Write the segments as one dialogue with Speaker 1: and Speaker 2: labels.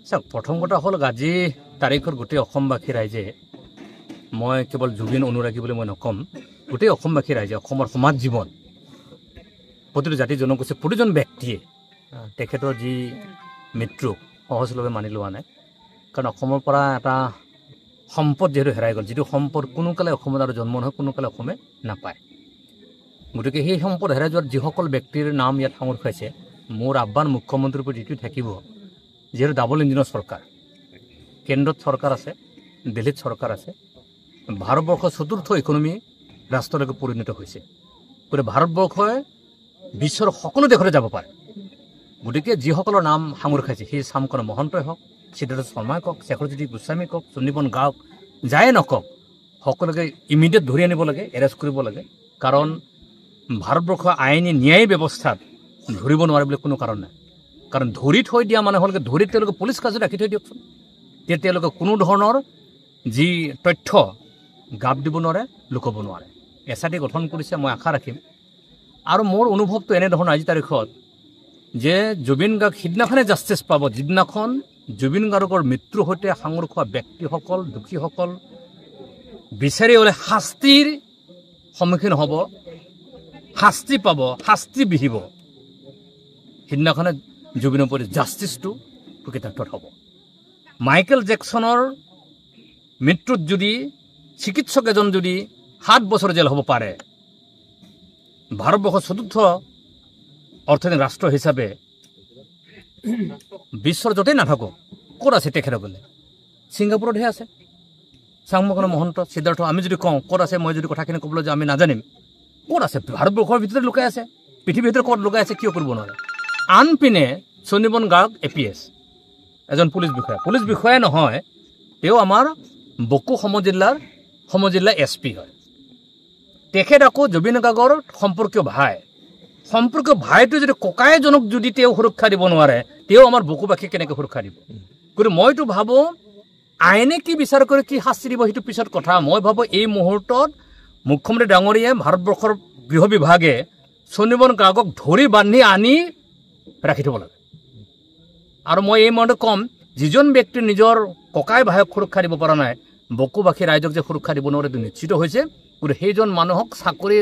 Speaker 1: চাওক প্ৰথম কথা হ'ল আজি তাৰিখৰ গোটেই অসমবাসী ৰাইজে মই কেৱল জুবিন অনুৰাগী বুলি মই নকম গোটেই অসমবাসী ৰাইজে অসমৰ সমাজ জীৱন প্ৰতিটো জাতি জনগোষ্ঠী প্ৰতিজন ব্যক্তিয়ে তেখেতৰ যি মৃত্যু সহজভাৱে মানি লোৱা নাই কাৰণ অসমৰ পৰা এটা সম্পদ যেহেতু হেৰাই গ'ল যিটো সম্পদ কোনোকালে অসমত আৰু জন্ম নহয় কোনোকালে অসমে নাপায় গতিকে সেই সম্পদ হেৰাই যোৱাৰ যিসকল ব্যক্তিৰ নাম ইয়াত সাঙুৰ খাইছে মোৰ আহ্বান মুখ্যমন্ত্ৰীৰ প্ৰতি এইটো থাকিব যেহেতু ডাবল ইঞ্জিনৰ চৰকাৰ কেন্দ্ৰত চৰকাৰ আছে দিল্লীত চৰকাৰ আছে ভাৰতবৰ্ষৰ চতুৰ্থ ইকনমি ৰাষ্ট্ৰলৈকে পৰিণত হৈছে গতিকে ভাৰতবৰ্ষই বিশ্বৰ সকলো দেশলৈ যাব পাৰে গতিকে যিসকলৰ নাম সাঙুৰ খাইছে সেই চামকণ মহন্তই হওক সিদ্ধাৰ্থ শৰ্মাই কওক শেখৰজ্যোতি গোস্বামী কওক চণ্ডীপন গাঁওক যায়ে নকওক সকলোকে ইমিডিয়েট ধৰি আনিব লাগে এৰেষ্ট কৰিব লাগে কাৰণ ভাৰতবৰ্ষৰ আইনী ন্যায় ব্যৱস্থাত ধৰিব নোৱাৰে বুলি কোনো কাৰণ নাই কাৰণ ধৰি থৈ দিয়া মানে হ'লকে ধৰি তেওঁলোকে পুলিচ কাজত ৰাখি থৈ দিয়কচোন তেতিয়া তেওঁলোকে কোনো ধৰণৰ যি তথ্য গাপ দিব নোৱাৰে লুকাব নোৱাৰে এছআইটি গঠন কৰিছে মই আশা ৰাখিম আৰু মোৰ অনুভৱটো এনেধৰণৰ আজি তাৰিখত যে জুবিন গাৰ্গ সিদিনাখনে জাষ্টিছ পাব যিদিনাখন জুবিন গাৰ্গৰ মৃত্যুৰ সৈতে সাঙুৰ খোৱা ব্যক্তিসকল দুখীসকল বিচাৰি ওলাই শাস্তিৰ সন্মুখীন হ'ব শাস্তি পাব শাস্তি বিহিব সিদিনাখনে জুবিনৰ প্ৰতি জাষ্টিছটো প্ৰকৃতাৰ্থত হ'ব মাইকেল জেকছনৰ মৃত্যুত যদি চিকিৎসক এজন যদি 7 বছৰ জেল হ'ব পাৰে ভাৰতবৰ্ষৰ চতুৰ্থ অৰ্থনৈতিক ৰাষ্ট্ৰ হিচাপে বিশ্বৰ য'তেই নাথাকক ক'ত আছে তেখেতসকলে ছিংগাপুৰতহে আছে চাংমকন মহন্ত সিদ্ধাৰ্থ আমি যদি কওঁ ক'ত আছে মই যদি কথাখিনি ক'বলৈ যে আমি নাজানিম ক'ত আছে ভাৰতবৰ্ষৰ ভিতৰতে লুকাই আছে পৃথিৱীৰ ভিতৰত ক'ত লুকাই আছে কিয় কৰিব নোৱাৰে আনপিনে চণ্ডীপন গাৰ্গ APS এজন পুলিচ বিষয়া নহয় তেওঁ আমাৰ বকো সমজিল্লা SP হয় তেখেত আকৌ জুবিন গাৰ্গৰ সম্পৰ্কীয় ভাইটো যদি ককাইজনক যদি তেওঁ সুৰক্ষা দিব নোৱাৰে তেওঁ আমাৰ বকুবাসীক কেনেকৈ সুৰক্ষা দিব গতিকে মইতো ভাবোঁ আইনে কি বিচাৰ কৰি কি শাস্তি দিব সেইটো পিছত কথা মই ভাবোঁ এই মুহূৰ্তত মুখ্যমন্ত্ৰী ডাঙৰীয়াই ভাৰতবৰ্ষৰ গৃহ বিভাগে চণ্ডীপন গাৰ্গক ধৰি বান্ধি আনি ৰাখি থ'ব লাগে আৰু মই এই মতে ক'ম যিজন ব্যক্তি নিজৰ ককাই ভাইক সুৰক্ষা দিব পৰা নাই বকুবাসী ৰাইজক যে সুৰক্ষা দিব নোৱাৰে এইটো নিশ্চিত হৈছে গতিকে সেইজন মানুহক চাকৰি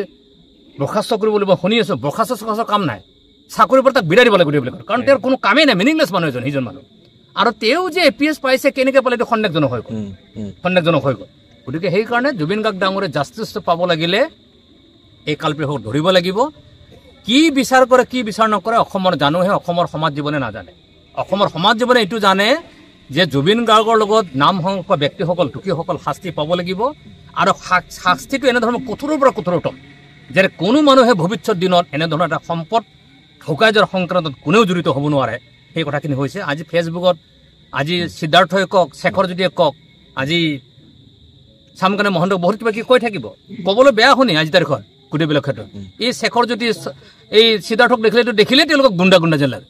Speaker 1: বৰ্খাস্ত কৰিবলৈ মই শুনি আছোঁ বৰ্খাস্ত কাম নাই চাকৰিৰ পৰা তাক বিদায় দিব লাগে বুলি কাৰণ তেওঁৰ কোনো কামেই নাই মিনিংলেছ মানুহ এজন সেইজন মানুহ আৰু তেওঁ যে APS পাইছে কেনেকৈ পালে এইটো সন্দেহজনক হৈ গ'ল গতিকে সেইকাৰণে জুবিন গাৰ্গ ডাঙৰে জাষ্টিছটো পাব লাগিলে এই কালপ্ৰিহক ধৰিব লাগিব কি বিচাৰ কৰে কি বিচাৰ নকৰে অসমৰ জানুহে অসমৰ সমাজ জীৱনে নাজানে অসমৰ সমাজ জীৱনে এইটো জানে যে জুবিন গাৰ্গৰ লগত নাম সংখ্য ব্যক্তিসকল দুখীসকল শাস্তি পাব লাগিব আৰু শাস্তিটো এনেধৰণৰ কঠোৰৰ পৰা কঠোৰতম যে কোনো মানুহে ভৱিষ্যত দিনত এনেধৰণৰ এটা সম্পদ ঠকাই যোৱাৰ সংক্ৰান্তত কোনেও জড়িত হ'ব নোৱাৰে সেই কথাখিনি হৈছে আজি ফেচবুকত আজি সিদ্ধাৰ্থই কওক শেখৰজ্যোতিয়ে কওক আজি চামকানে মহন্তক বহুত কিবা কি কৈ থাকিব ক'বলৈ বেয়া শুনি আজি তাৰিখত গোটেইবিলাক ক্ষেত্ৰত এই শেখৰজ্যোতি এই সিদ্ধাৰ্থক দেখিলে তেওঁলোকক গুণ্ডা যেন লাগে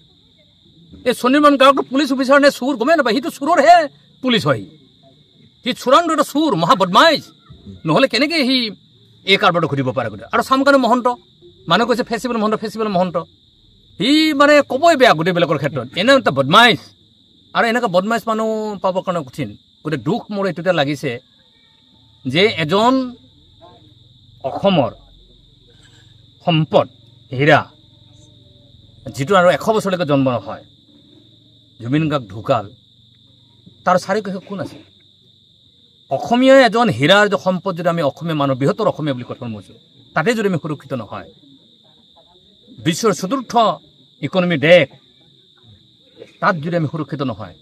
Speaker 1: এই চণ্ডীপন গাৰ্গৰ পুলিচ অফিচাৰ নে চুৰ গমেই নাপায় সিটো চুৰৰহে পুলিচ হয় সি চোৰাংটো এটা চুৰ মহা বদমাইছ নহ'লে কেনেকৈ সি এই কাৰবাৰটো ঘূৰিব পাৰে গোটেই আৰু চামকানে মহন্ত মানুহে কৈছে ফেষ্টিভেল মহন্ত সি মানে ক'বই বেয়া গোটেইবিলাকৰ ক্ষেত্ৰত এনে এটা বদমাইছ আৰু এনেকুৱা বদমাইছ মানুহ পাবৰ কাৰণে কঠিন গতিকে দুখ মোৰ এইটোতে লাগিছে যে এজন অসমৰ সম্পদ হীৰা যিটো আৰু 100 বছৰলৈকে জন্ম নহয় জুবিন গাৰ্গ ঢুকাল তাৰ চাৰিওকাষে কোন আছে অসমীয়া এজন হীৰাৰ যে সম্পদ যদি আমি অসমীয়া মানুহ বৃহত্তৰ অসমীয়া বুলি কথা কৈছোঁ তাতে যদি আমি সুৰক্ষিত নহয় বিশ্বৰ চতুৰ্থ ইকনমি দেশ তাত যদি আমি সুৰক্ষিত নহয়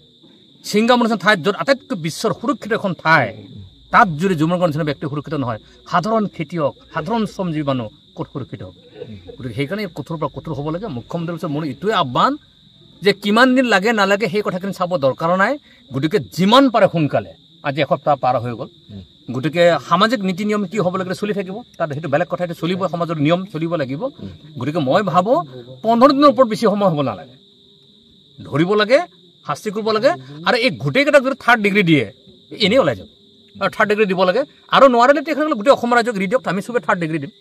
Speaker 1: ছিংগাপুৰ নিচিনা ঠাইত য'ত আটাইতকৈ বিশ্বৰ সুৰক্ষিত এখন ঠাই তাত যদি জুবিন গাৰ্গৰ নিচিনা ব্যক্তি সুৰক্ষিত নহয় সাধাৰণ খেতিয়ক সাধাৰণ শ্ৰমজীৱী মানুহ ক'ত সুৰক্ষিত হ'ব গতিকে সেইকাৰণে কঠোৰৰ পৰা কঠোৰ হ'ব লাগে মুখ্যমন্ত্ৰীৰ ওচৰত মোৰ এইটোৱে আহ্বান যে কিমান দিন লাগে নালাগে সেই কথাখিনি চাব দৰকাৰ নাই গতিকে যিমান পাৰে সোনকালে আজি এসপ্তাহ পাৰ হৈ গ'ল গতিকে সামাজিক নীতি নিয়ম কি হ'ব লাগে চলি থাকিব তাত সেইটো বেলেগ কথা সেইটো চলিব সমাজৰ নিয়ম চলিব লাগিব গতিকে মই ভাবোঁ 15 দিনৰ ওপৰত বেছি সময় হ'ব নালাগে ধৰিব লাগে শাস্তি কৰিব লাগে আৰু এই গোটেইকেইটাক যদি 3rd ডিগ্ৰী দিয়ে এনেই ওলাই যাব আৰু 3rd ডিগ্ৰী দিব লাগে আৰু নোৱাৰিলে তেখেতসকলে গোটেই অসমৰ ৰাজ্যক দি দিয়ক আমি চবে 3rd ডিগ্ৰী দিম